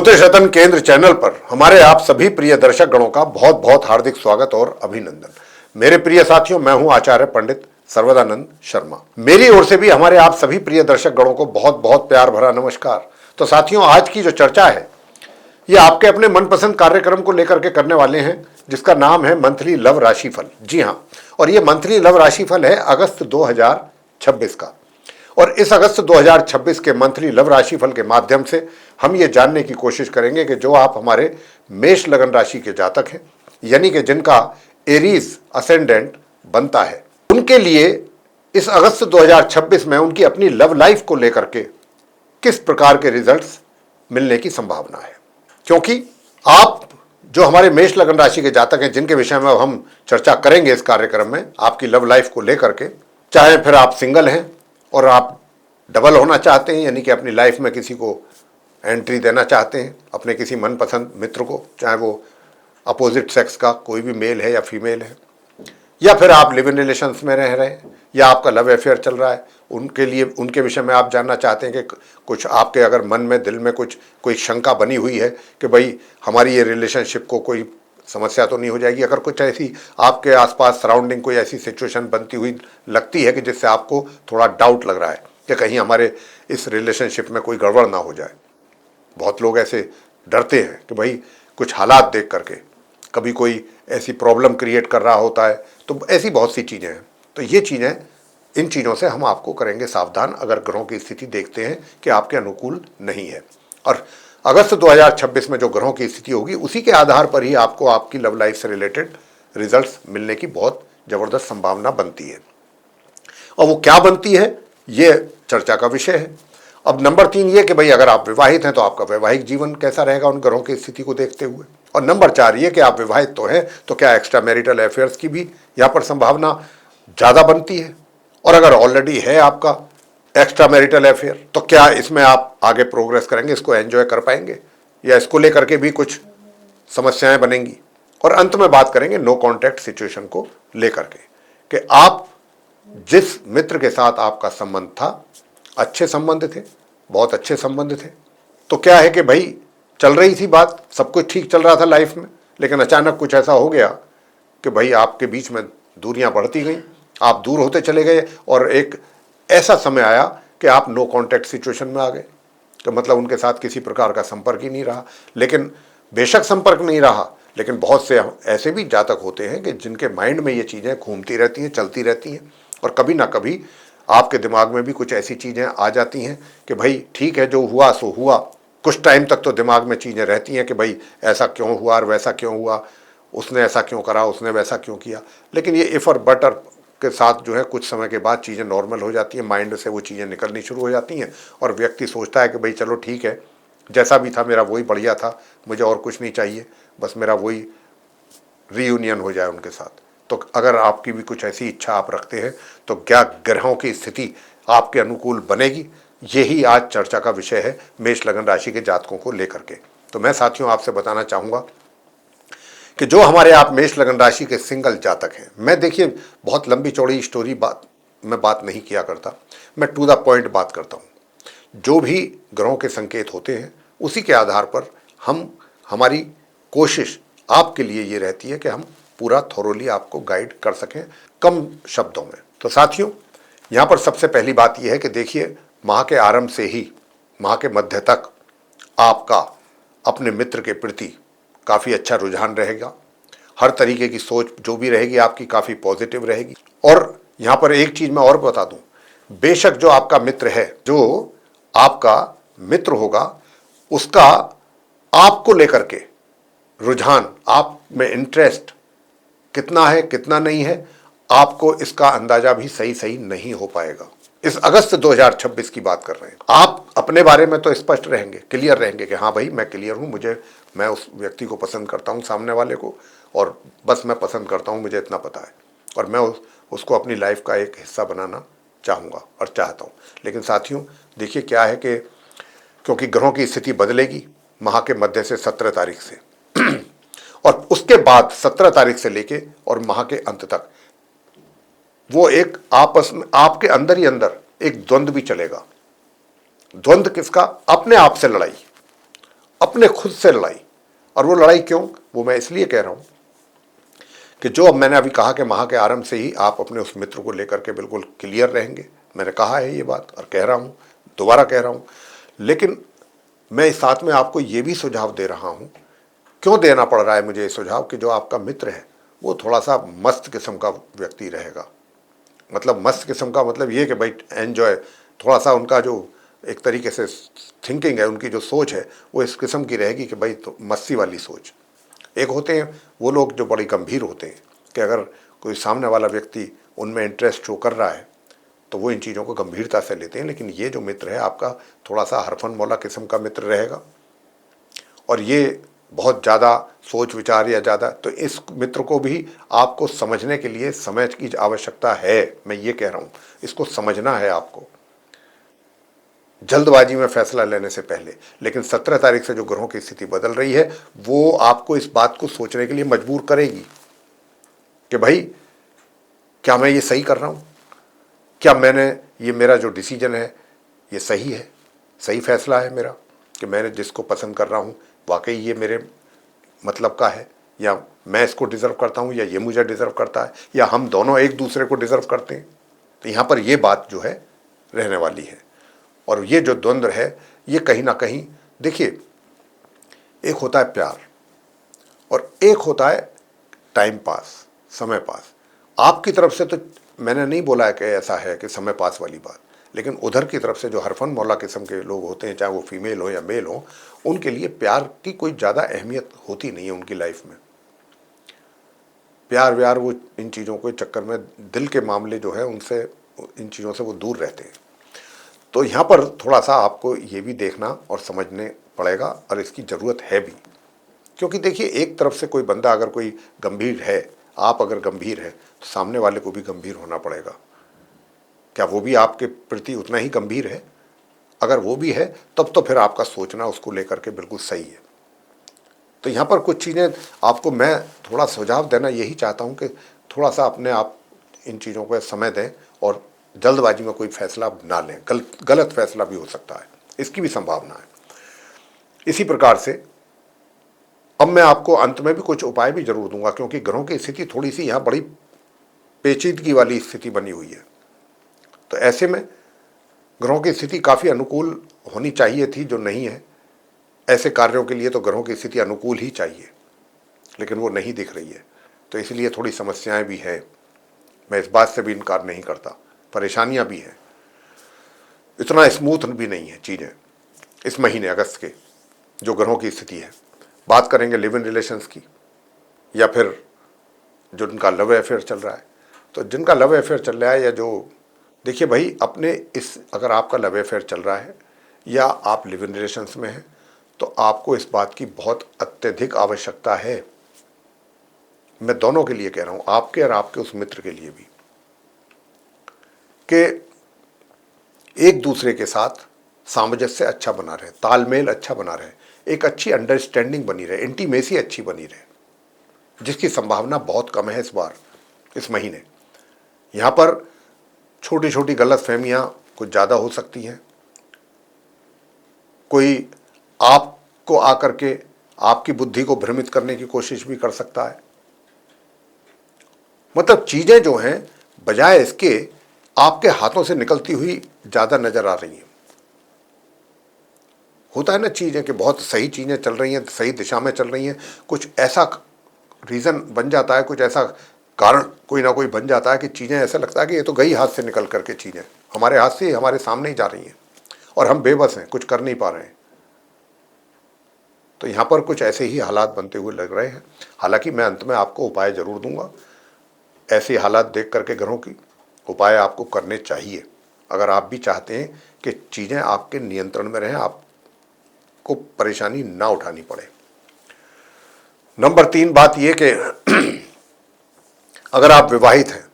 ज्योतिष रतन केंद्र चैनल पर हमारे आप सभी प्रिय दर्शक गणों का बहुत बहुत हार्दिक स्वागत और अभिनंदन। मेरे प्रिय साथियों, मैं हूं आचार्य पंडित सर्वदानंद शर्मा। मेरी ओर से भी हमारे आप सभी प्रिय दर्शक गणों को बहुत बहुत प्यार भरा नमस्कार। तो साथियों, आज की जो चर्चा है ये आपके अपने मनपसंद कार्यक्रम को लेकर के करने वाले हैं, जिसका नाम है मंथली लव राशिफल। जी हाँ, और ये मंथली लव राशिफल है अगस्त 2026 का। और इस अगस्त 2026 के मंथली लव राशिफल के माध्यम से हम ये जानने की कोशिश करेंगे कि जो आप हमारे मेष लगन राशि के जातक हैं, यानी कि जिनका एरीज असेंडेंट बनता है, उनके लिए इस अगस्त 2026 में उनकी अपनी लव लाइफ को लेकर के किस प्रकार के रिजल्ट्स मिलने की संभावना है। क्योंकि आप जो हमारे मेष लगन राशि के जातक हैं, जिनके विषय में हम चर्चा करेंगे इस कार्यक्रम में, आपकी लव लाइफ को लेकर के, चाहे फिर आप सिंगल हैं और आप डबल होना चाहते हैं, यानी कि अपनी लाइफ में किसी को एंट्री देना चाहते हैं, अपने किसी मनपसंद मित्र को, चाहे वो अपोजिट सेक्स का कोई भी मेल है या फीमेल है, या फिर आप लिव इन रिलेशंस में रह रहे हैं, या आपका लव अफेयर चल रहा है, उनके लिए उनके विषय में आप जानना चाहते हैं कि कुछ आपके अगर मन में दिल में कोई शंका बनी हुई है कि भाई हमारी ये रिलेशनशिप को कोई समस्या तो नहीं हो जाएगी। अगर कुछ ऐसी आपके आसपास सराउंडिंग कोई ऐसी सिचुएशन बनती हुई लगती है कि जिससे आपको थोड़ा डाउट लग रहा है कि कहीं हमारे इस रिलेशनशिप में कोई गड़बड़ ना हो जाए। बहुत लोग ऐसे डरते हैं कि भाई कुछ हालात देख करके कभी कोई ऐसी प्रॉब्लम क्रिएट कर रहा होता है। तो ऐसी बहुत सी चीज़ें हैं। तो ये चीज़ें, इन चीज़ों से हम आपको करेंगे सावधान, अगर ग्रहों की स्थिति देखते हैं कि आपके अनुकूल नहीं है। और अगस्त 2026 में जो ग्रहों की स्थिति होगी, उसी के आधार पर ही आपको आपकी लव लाइफ से रिलेटेड रिजल्ट्स मिलने की बहुत ज़बरदस्त संभावना बनती है। और वो क्या बनती है, ये चर्चा का विषय है। अब नंबर 3 ये कि भाई अगर आप विवाहित हैं तो आपका वैवाहिक जीवन कैसा रहेगा उन ग्रहों की स्थिति को देखते हुए। और नंबर 4 ये कि आप विवाहित तो हैं तो क्या एक्स्ट्रा मैरिटल अफेयर्स की भी यहाँ पर संभावना ज़्यादा बनती है। और अगर ऑलरेडी है आपका एक्स्ट्रा मैरिटल अफेयर, तो क्या इसमें आप आगे प्रोग्रेस करेंगे, इसको एंजॉय कर पाएंगे, या इसको लेकर के भी कुछ समस्याएं बनेंगी। और अंत में बात करेंगे नो कॉन्टैक्ट सिचुएशन को लेकर के कि आप जिस मित्र के साथ आपका संबंध था, अच्छे संबंध थे, बहुत अच्छे संबंध थे, तो क्या है कि भाई चल रही थी बात, सब कुछ ठीक चल रहा था लाइफ में, लेकिन अचानक कुछ ऐसा हो गया कि भाई आपके बीच में दूरियां बढ़ती गई, आप दूर होते चले गए, और एक ऐसा समय आया कि आप नो कॉन्टैक्ट सिचुएशन में आ गए। तो मतलब उनके साथ किसी प्रकार का संपर्क ही नहीं रहा। लेकिन बेशक संपर्क नहीं रहा, लेकिन बहुत से ऐसे भी जातक होते हैं कि जिनके माइंड में ये चीज़ें घूमती रहती हैं, चलती रहती हैं, और कभी ना कभी आपके दिमाग में भी कुछ ऐसी चीज़ें आ जाती हैं कि भाई ठीक है, जो हुआ सो हुआ। कुछ टाइम तक तो दिमाग में चीज़ें रहती हैं कि भाई ऐसा क्यों हुआ और वैसा क्यों हुआ, उसने ऐसा क्यों करा, उसने वैसा क्यों किया। लेकिन ये इफ़ और बटर के साथ जो है कुछ समय के बाद चीज़ें नॉर्मल हो जाती हैं, माइंड से वो चीज़ें निकलनी शुरू हो जाती हैं, और व्यक्ति सोचता है कि भाई चलो ठीक है, जैसा भी था मेरा वही बढ़िया था, मुझे और कुछ नहीं चाहिए, बस मेरा वही रीयूनियन हो जाए उनके साथ। तो अगर आपकी भी कुछ ऐसी इच्छा आप रखते हैं तो क्या ग्रहों की स्थिति आपके अनुकूल बनेगी, यही आज चर्चा का विषय है मेष लगन राशि के जातकों को लेकर के। तो मैं साथियों आपसे बताना चाहूँगा कि जो हमारे आप मेष लगन राशि के सिंगल जातक हैं, मैं देखिए बहुत लंबी चौड़ी स्टोरी मैं बात नहीं किया करता, मैं टू द पॉइंट बात करता हूँ। जो भी ग्रहों के संकेत होते हैं उसी के आधार पर हमारी कोशिश आपके लिए ये रहती है कि हम पूरा थोरोली आपको गाइड कर सकें कम शब्दों में। तो साथियों, यहाँ पर सबसे पहली बात यह है कि देखिए, माह के आरंभ से ही माह के मध्य तक आपका अपने मित्र के प्रति काफ़ी अच्छा रुझान रहेगा। हर तरीके की सोच जो भी रहेगी आपकी काफ़ी पॉजिटिव रहेगी। और यहाँ पर एक चीज़ मैं और बता दूँ, बेशक जो आपका मित्र है, जो आपका मित्र होगा, उसका आपको लेकर के रुझान, आप में इंटरेस्ट कितना है कितना नहीं है, आपको इसका अंदाजा भी सही नहीं हो पाएगा। इस अगस्त 2026 की बात कर रहे हैं। आप अपने बारे में तो स्पष्ट रहेंगे, क्लियर रहेंगे कि हाँ भाई मैं क्लियर हूँ, मैं उस व्यक्ति को पसंद करता हूँ, सामने वाले को, और बस मैं पसंद करता हूँ, मुझे इतना पता है, और मैं उसको अपनी लाइफ का एक हिस्सा बनाना चाहूँगा और चाहता हूँ। लेकिन साथियों देखिए क्या है कि क्योंकि ग्रहों की स्थिति बदलेगी माह के मध्य से 17 तारीख से और उसके बाद 17 तारीख से लेके और माह के अंत तक वो एक आपस में आपके अंदर ही अंदर एक द्वंद्व भी चलेगा। द्वंद्व किसका? अपने आप से लड़ाई। अपने खुद से लड़ाई। और वो लड़ाई क्यों, वो मैं इसलिए कह रहा हूं कि जो अब मैंने अभी कहा कि माह के आरंभ से ही आप अपने उस मित्र को लेकर के बिल्कुल क्लियर रहेंगे, मैंने कहा है ये बात और कह रहा हूं, दोबारा कह रहा हूं। लेकिन मैं इस साथ में आपको ये भी सुझाव दे रहा हूं, क्यों देना पड़ रहा है मुझे ये सुझाव, कि जो आपका मित्र है वो थोड़ा सा मस्त किस्म का व्यक्ति रहेगा। मतलब मस्त किस्म का मतलब ये कि भाई एन्जॉय, थोड़ा सा उनका जो एक तरीके से थिंकिंग है, उनकी जो सोच है वो इस किस्म की रहेगी कि भाई तो मस्ती वाली सोच। एक होते हैं वो लोग जो बड़ी गंभीर होते हैं कि अगर कोई सामने वाला व्यक्ति उनमें इंटरेस्ट शो कर रहा है तो वो इन चीज़ों को गंभीरता से लेते हैं। लेकिन ये जो मित्र है आपका थोड़ा सा हरफन मौला किस्म का मित्र रहेगा और ये बहुत ज़्यादा सोच विचार या ज़्यादा, तो इस मित्र को भी आपको समझने के लिए समय की आवश्यकता है। मैं ये कह रहा हूँ, इसको समझना है आपको, जल्दबाजी में फैसला लेने से पहले। लेकिन 17 तारीख से जो ग्रहों की स्थिति बदल रही है वो आपको इस बात को सोचने के लिए मजबूर करेगी कि भाई क्या मैं ये सही कर रहा हूँ, क्या मैंने ये मेरा जो डिसीजन है ये सही है, सही फैसला है मेरा, कि मैंने जिसको पसंद कर रहा हूँ वाकई ये मेरे मतलब का है, या मैं इसको डिज़र्व करता हूँ या ये मुझे डिज़र्व करता है, या हम दोनों एक दूसरे को डिज़र्व करते हैं। तो यहाँ पर ये बात जो है रहने वाली है। और ये जो द्वंद्व है ये कहीं ना कहीं, देखिए, एक होता है प्यार और एक होता है टाइम पास, समय पास। आपकी तरफ से तो मैंने नहीं बोला है कि ऐसा है कि समय पास वाली बात, लेकिन उधर की तरफ से जो हरफन मौला किस्म के लोग होते हैं, चाहे वो फीमेल हो या मेल हो, उनके लिए प्यार की कोई ज़्यादा अहमियत होती नहीं है उनकी लाइफ में। प्यार व्यार वो इन चीज़ों के चक्कर में, दिल के मामले जो है उनसे, इन चीज़ों से वो दूर रहते हैं। तो यहाँ पर थोड़ा सा आपको ये भी देखना और समझने पड़ेगा और इसकी ज़रूरत है भी। क्योंकि देखिए, एक तरफ से कोई बंदा अगर कोई गंभीर है, आप अगर गंभीर है तो सामने वाले को भी गंभीर होना पड़ेगा। क्या वो भी आपके प्रति उतना ही गंभीर है? अगर वो भी है तब तो फिर आपका सोचना उसको लेकर के बिल्कुल सही है। तो यहाँ पर कुछ चीज़ें आपको मैं थोड़ा सुझाव देना यही चाहता हूँ कि थोड़ा सा अपने आप इन चीज़ों को समय दें और जल्दबाजी में कोई फैसला ना लें। गलत फैसला भी हो सकता है, इसकी भी संभावना है। इसी प्रकार से अब मैं आपको अंत में भी कुछ उपाय भी जरूर दूंगा, क्योंकि ग्रहों की स्थिति थोड़ी सी यहाँ बड़ी पेचीदगी वाली स्थिति बनी हुई है। तो ऐसे में ग्रहों की स्थिति काफ़ी अनुकूल होनी चाहिए थी, जो नहीं है। ऐसे कार्यों के लिए तो ग्रहों की स्थिति अनुकूल ही चाहिए, लेकिन वो नहीं दिख रही है। तो इसलिए थोड़ी समस्याएं भी है, मैं इस बात से भी इनकार नहीं करता। परेशानियां भी हैं, इतना स्मूथ भी नहीं है चीज़ें इस महीने अगस्त के जो ग्रहों की स्थिति है। बात करेंगे लिव इन रिलेशंस की, या फिर जो जिनका लव अफेयर चल रहा है। तो जिनका लव अफेयर चल रहा है, या जो, देखिए भाई, अपने इस, अगर आपका लव अफेयर चल रहा है या आप लिव इन रिलेशंस में हैं, तो आपको इस बात की बहुत अत्यधिक आवश्यकता है। मैं दोनों के लिए कह रहा हूं, आपके और आपके उस मित्र के लिए भी, कि एक दूसरे के साथ सामंजस्य अच्छा बना रहे, तालमेल अच्छा बना रहे, एक अच्छी अंडरस्टैंडिंग बनी रहे, इंटीमेसी अच्छी बनी रहे, जिसकी संभावना बहुत कम है इस बार, इस महीने। यहाँ पर छोटी छोटी गलतफहमियां कुछ ज़्यादा हो सकती हैं। कोई आपको आकर के आपकी बुद्धि को भ्रमित करने की कोशिश भी कर सकता है। मतलब चीज़ें जो हैं बजाय इसके आपके हाथों से निकलती हुई ज़्यादा नज़र आ रही हैं। होता है ना चीज़ें कि बहुत सही चीज़ें चल रही हैं, सही दिशा में चल रही हैं, कुछ ऐसा रीज़न बन जाता है, कुछ ऐसा कारण कोई ना कोई बन जाता है कि चीज़ें ऐसा लगता है कि ये तो गई हाथ से निकल करके, चीज़ें हमारे हाथ से हमारे सामने ही जा रही हैं और हम बेबस हैं, कुछ कर नहीं पा रहे हैं। तो यहाँ पर कुछ ऐसे ही हालात बनते हुए लग रहे हैं। हालांकि मैं अंत में आपको उपाय जरूर दूंगा। ऐसे हालात देख करके ग्रहों की उपाय आपको करने चाहिए, अगर आप भी चाहते हैं कि चीज़ें आपके नियंत्रण में रहें, आपको परेशानी ना उठानी पड़े। नंबर 3 बात यह कि अगर आप विवाहित हैं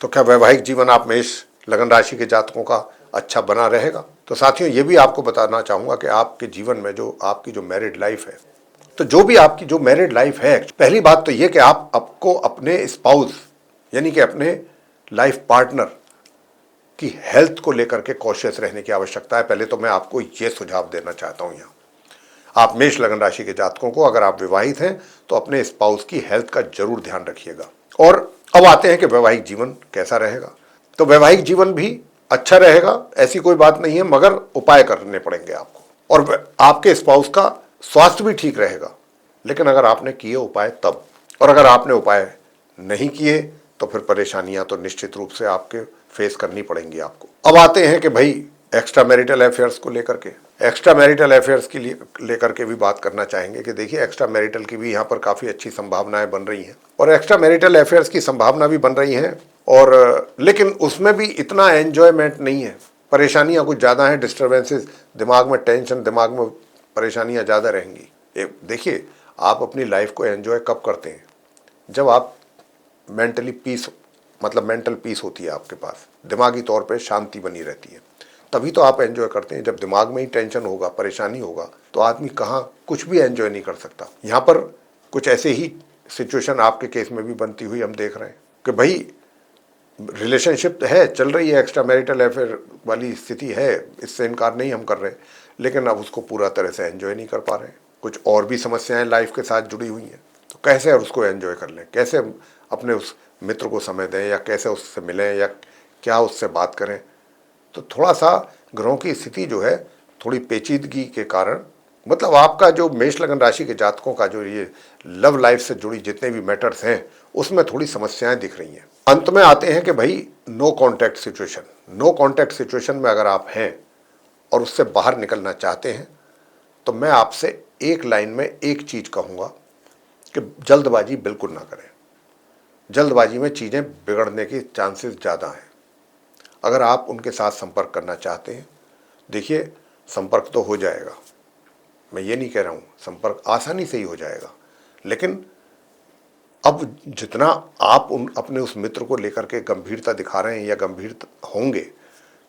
तो क्या वैवाहिक जीवन आप मेष लगन राशि के जातकों का अच्छा बना रहेगा? तो साथियों, ये भी आपको बताना चाहूँगा कि आपके जीवन में जो आपकी जो मैरिड लाइफ है, तो जो भी आपकी जो मैरिड लाइफ है, पहली बात तो ये कि आपको अपने स्पाउस यानी कि अपने लाइफ पार्टनर की हेल्थ को लेकर के कॉशियस रहने की आवश्यकता है। पहले तो मैं आपको ये सुझाव देना चाहता हूँ यहाँ, आप मेष लगन राशि के जातकों को, अगर आप विवाहित हैं तो अपने स्पाउस की हेल्थ का जरूर ध्यान रखिएगा। और अब आते हैं कि वैवाहिक जीवन कैसा रहेगा। तो वैवाहिक जीवन भी अच्छा रहेगा, ऐसी कोई बात नहीं है, मगर उपाय करने पड़ेंगे आपको। और आपके स्पाउस का स्वास्थ्य भी ठीक रहेगा, लेकिन अगर आपने किए उपाय तब। और अगर आपने उपाय नहीं किए तो फिर परेशानियां तो निश्चित रूप से आपके फेस करनी पड़ेंगी आपको। अब आते हैं कि भाई एक्स्ट्रा मैरिटल अफेयर्स को लेकर के, एक्स्ट्रा मैरिटल अफेयर्स की लेकर के भी बात करना चाहेंगे कि देखिए एक्स्ट्रा मैरिटल की भी यहाँ पर काफ़ी अच्छी संभावनाएं बन रही हैं, और एक्स्ट्रा मैरिटल अफेयर्स की संभावना भी बन रही हैं, और लेकिन उसमें भी इतना एंजॉयमेंट नहीं है, परेशानियां कुछ ज़्यादा हैं, डिस्टर्बेंसेस, दिमाग में टेंशन, दिमाग में परेशानियां ज़्यादा रहेंगी। देखिए, आप अपनी लाइफ को एंजॉय कब करते हैं? जब आप मेंटली पीस, मतलब मेंटल पीस होती है आपके पास, दिमागी तौर पे शांति बनी रहती है, तभी तो आप एंजॉय करते हैं। जब दिमाग में ही टेंशन होगा, परेशानी होगा, तो आदमी कहाँ कुछ भी एंजॉय नहीं कर सकता। यहाँ पर कुछ ऐसे ही सिचुएशन आपके केस में भी बनती हुई हम देख रहे हैं कि भाई रिलेशनशिप है, चल रही है, एक्स्ट्रा मैरिटल अफेयर वाली स्थिति है, इससे इनकार नहीं हम कर रहे, लेकिन अब उसको पूरा तरह से एंजॉय नहीं कर पा रहे हैं। कुछ और भी समस्याएं लाइफ के साथ जुड़ी हुई हैं, तो कैसे उसको एंजॉय कर लें, कैसे अपने उस मित्र को समय दें, या कैसे उससे मिलें, या क्या उससे बात करें। तो थोड़ा सा ग्रहों की स्थिति जो है थोड़ी पेचीदगी के कारण, मतलब आपका जो मेष लगन राशि के जातकों का जो ये लव लाइफ से जुड़ी जितने भी मैटर्स हैं उसमें थोड़ी समस्याएं दिख रही हैं। अंत में आते हैं कि भाई no contact situation, no contact situation में अगर आप हैं और उससे बाहर निकलना चाहते हैं, तो मैं आपसे एक लाइन में एक चीज कहूंगा कि जल्दबाजी बिल्कुल ना करें। जल्दबाजी में चीजें बिगड़ने के चांसेस ज़्यादा हैं। अगर आप उनके साथ संपर्क करना चाहते हैं, देखिए संपर्क तो हो जाएगा, मैं ये नहीं कह रहा हूँ, संपर्क आसानी से ही हो जाएगा, लेकिन अब जितना आप अपने उस मित्र को लेकर के गंभीरता दिखा रहे हैं या गंभीर होंगे,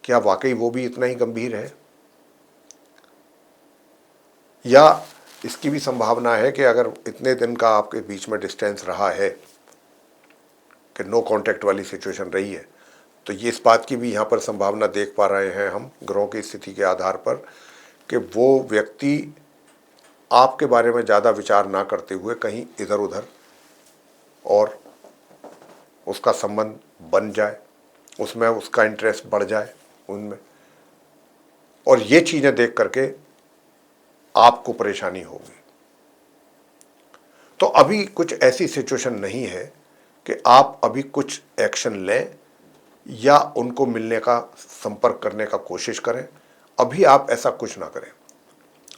क्या वाकई वो भी इतना ही गंभीर है? या इसकी भी संभावना है कि अगर इतने दिन का आपके बीच में डिस्टेंस रहा है कि नो कांटेक्ट वाली सिचुएशन रही है, तो ये इस बात की भी यहाँ पर संभावना देख पा रहे हैं हम ग्रहों की स्थिति के आधार पर कि वो व्यक्ति आपके बारे में ज़्यादा विचार ना करते हुए कहीं इधर उधर और उसका संबंध बन जाए, उसमें उसका इंटरेस्ट बढ़ जाए उनमें, और ये चीज़ें देख करके आपको परेशानी होगी। तो अभी कुछ ऐसी सिचुएशन नहीं है कि आप अभी कुछ एक्शन लें या उनको मिलने का, संपर्क करने का कोशिश करें। अभी आप ऐसा कुछ ना करें,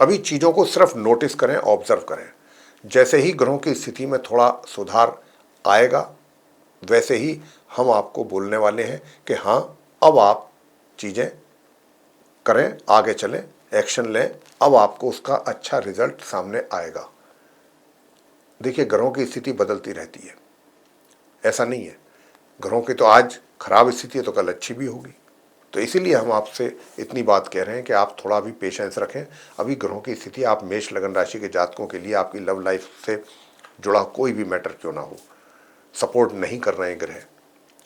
अभी चीज़ों को सिर्फ नोटिस करें, ऑब्जर्व करें। जैसे ही ग्रहों की स्थिति में थोड़ा सुधार आएगा, वैसे ही हम आपको बोलने वाले हैं कि हाँ, अब आप चीज़ें करें, आगे चलें, एक्शन लें, अब आपको उसका अच्छा रिजल्ट सामने आएगा। देखिए, ग्रहों की स्थिति बदलती रहती है, ऐसा नहीं है। ग्रहों की तो आज खराब स्थिति है तो कल अच्छी भी होगी। तो इसीलिए हम आपसे इतनी बात कह रहे हैं कि आप थोड़ा भी पेशेंस रखें। अभी ग्रहों की स्थिति, आप मेष लगन राशि के जातकों के लिए आपकी लव लाइफ से जुड़ा कोई भी मैटर क्यों ना हो, सपोर्ट नहीं कर रहे हैं ग्रह।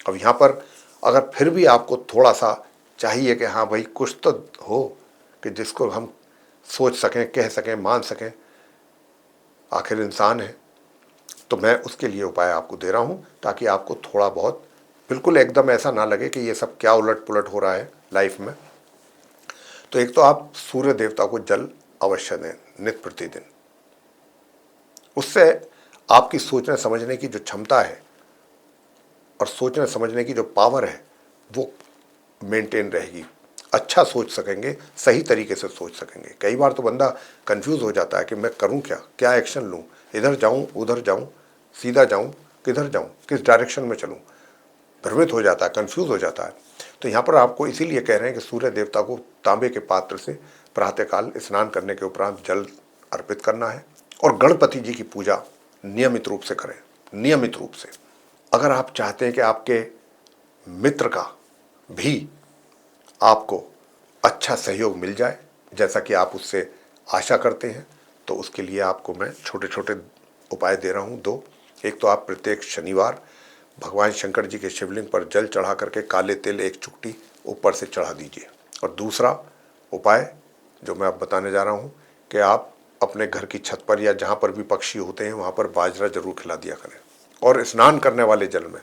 अब यहाँ पर अगर फिर भी आपको थोड़ा सा चाहिए कि हाँ भाई कुछ तो हो कि जिसको हम सोच सकें, कह सकें, मान सकें, आखिर इंसान है, तो मैं उसके लिए उपाय आपको दे रहा हूँ ताकि आपको थोड़ा बहुत, बिल्कुल एकदम ऐसा ना लगे कि ये सब क्या उलट पुलट हो रहा है लाइफ में। तो एक तो आप सूर्य देवता को जल अवश्य दें नित्य प्रतिदिन। उससे आपकी सोचने समझने की जो क्षमता है और सोचने समझने की जो पावर है वो मेंटेन रहेगी। अच्छा सोच सकेंगे, सही तरीके से सोच सकेंगे। कई बार तो बंदा कंफ्यूज हो जाता है कि मैं करूं क्या, क्या एक्शन लूं, इधर जाऊं, उधर जाऊं, सीधा जाऊं, किधर जाऊं, किस डायरेक्शन में चलूं, भ्रमित हो जाता है, कंफ्यूज हो जाता है। तो यहाँ पर आपको इसीलिए कह रहे हैं कि सूर्य देवता को तांबे के पात्र से प्रातःकाल स्नान करने के उपरांत जल अर्पित करना है, और गणपति जी की पूजा नियमित रूप से करें, नियमित रूप से। अगर आप चाहते हैं कि आपके मित्र का भी आपको अच्छा सहयोग मिल जाए, जैसा कि आप उससे आशा करते हैं, तो उसके लिए आपको मैं छोटे छोटे उपाय दे रहा हूँ दो। एक तो आप प्रत्येक शनिवार भगवान शंकर जी के शिवलिंग पर जल चढ़ा करके काले तिल एक चुटकी ऊपर से चढ़ा दीजिए। और दूसरा उपाय जो मैं अब बताने जा रहा हूँ कि आप अपने घर की छत पर या जहाँ पर भी पक्षी होते हैं वहाँ पर बाजरा जरूर खिला दिया करें। और स्नान करने वाले जल में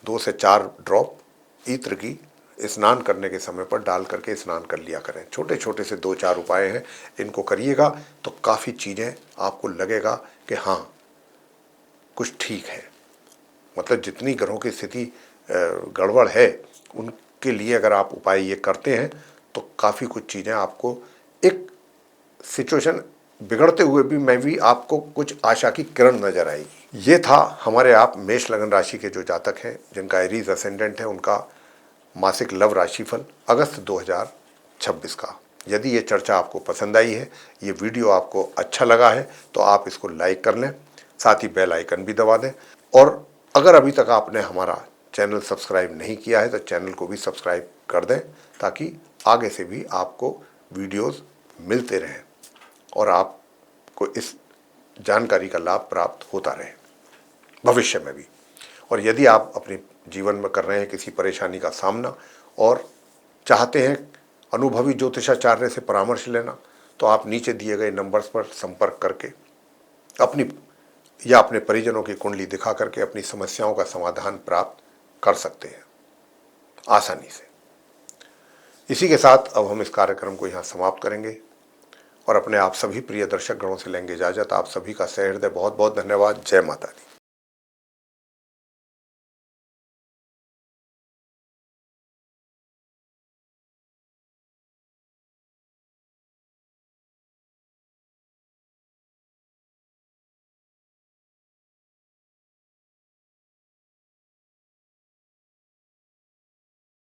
2 से 4 ड्रॉप ईत्र की स्नान करने के समय पर डाल करके स्नान कर लिया करें। छोटे छोटे से 2-4 उपाय हैं, इनको करिएगा तो काफ़ी चीज़ें आपको लगेगा कि हाँ कुछ ठीक है। मतलब जितनी ग्रहों की स्थिति गड़बड़ है उनके लिए अगर आप उपाय ये करते हैं तो काफ़ी कुछ चीज़ें आपको, एक सिचुएशन बिगड़ते हुए भी मैं भी आपको कुछ आशा की किरण नजर आएगी। ये था हमारे आप मेष लगन राशि के जो जातक हैं जिनका एरीज असेंडेंट है, उनका मासिक लव राशिफल अगस्त 2026 का। यदि ये चर्चा आपको पसंद आई है, ये वीडियो आपको अच्छा लगा है तो आप इसको लाइक कर लें, साथ ही बेल आइकन भी दबा दें। और अगर अभी तक आपने हमारा चैनल सब्सक्राइब नहीं किया है तो चैनल को भी सब्सक्राइब कर दें, ताकि आगे से भी आपको वीडियोस मिलते रहें और आपको इस जानकारी का लाभ प्राप्त होता रहे भविष्य में भी। और यदि आप अपने जीवन में कर रहे हैं किसी परेशानी का सामना और चाहते हैं अनुभवी ज्योतिषाचार्य से परामर्श लेना, तो आप नीचे दिए गए नंबर्स पर संपर्क करके अपनी या अपने परिजनों की कुंडली दिखा करके अपनी समस्याओं का समाधान प्राप्त कर सकते हैं आसानी से। इसी के साथ अब हम इस कार्यक्रम को यहाँ समाप्त करेंगे और अपने आप सभी प्रिय दर्शक गणों से लेंगे इजाजत। आप सभी का सहृदय बहुत बहुत धन्यवाद। जय माता दी।